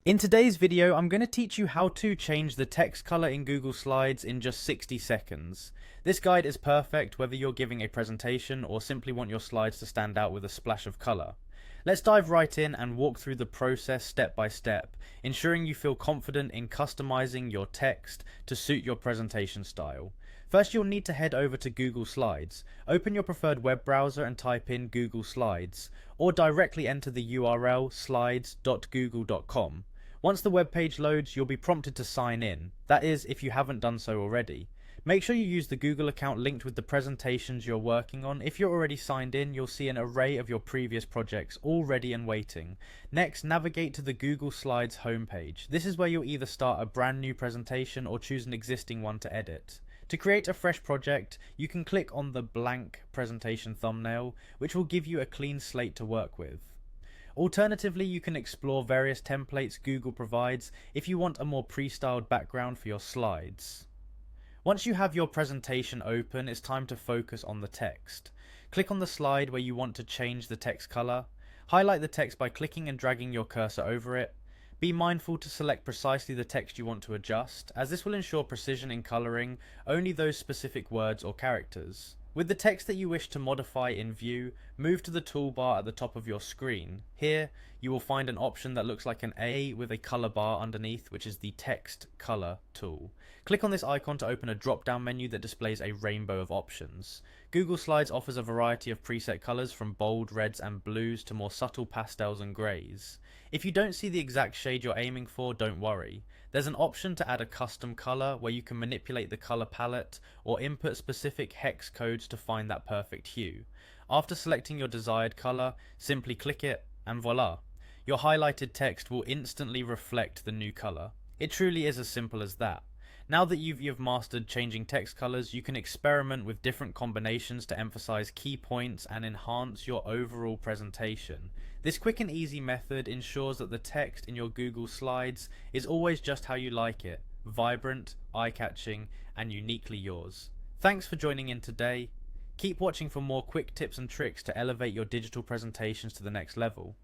In today's video, I'm going to teach you how to change the text color in Google Slides in just 60 seconds. This guide is perfect whether you're giving a presentation or simply want your slides to stand out with a splash of color. Let's dive right in and walk through the process step by step, ensuring you feel confident in customizing your text to suit your presentation style. First, you'll need to head over to Google Slides. Open your preferred web browser and type in Google Slides, or directly enter the URL slides.google.com. Once the web page loads, you'll be prompted to sign in. That is, if you haven't done so already. Make sure you use the Google account linked with the presentations you're working on. If you're already signed in, you'll see an array of your previous projects all ready and waiting. Next, navigate to the Google Slides homepage. This is where you'll either start a brand new presentation or choose an existing one to edit. To create a fresh project, you can click on the blank presentation thumbnail, which will give you a clean slate to work with. Alternatively, you can explore various templates Google provides if you want a more pre-styled background for your slides. Once you have your presentation open, it's time to focus on the text. Click on the slide where you want to change the text color. Highlight the text by clicking and dragging your cursor over it. Be mindful to select precisely the text you want to adjust, as this will ensure precision in coloring only those specific words or characters. With the text that you wish to modify in view, move to the toolbar at the top of your screen. Here, you will find an option that looks like an A with a color bar underneath, which is the Text Color tool. Click on this icon to open a drop-down menu that displays a rainbow of options. Google Slides offers a variety of preset colors from bold reds and blues to more subtle pastels and grays. If you don't see the exact shade you're aiming for, don't worry. There's an option to add a custom color where you can manipulate the color palette or input specific hex codes to find that perfect hue. After selecting your desired color, simply click it and voila! Your highlighted text will instantly reflect the new color. It truly is as simple as that. Now that you've mastered changing text colors, you can experiment with different combinations to emphasize key points and enhance your overall presentation. This quick and easy method ensures that the text in your Google Slides is always just how you like it, vibrant, eye-catching, and uniquely yours. Thanks for joining in today. Keep watching for more quick tips and tricks to elevate your digital presentations to the next level.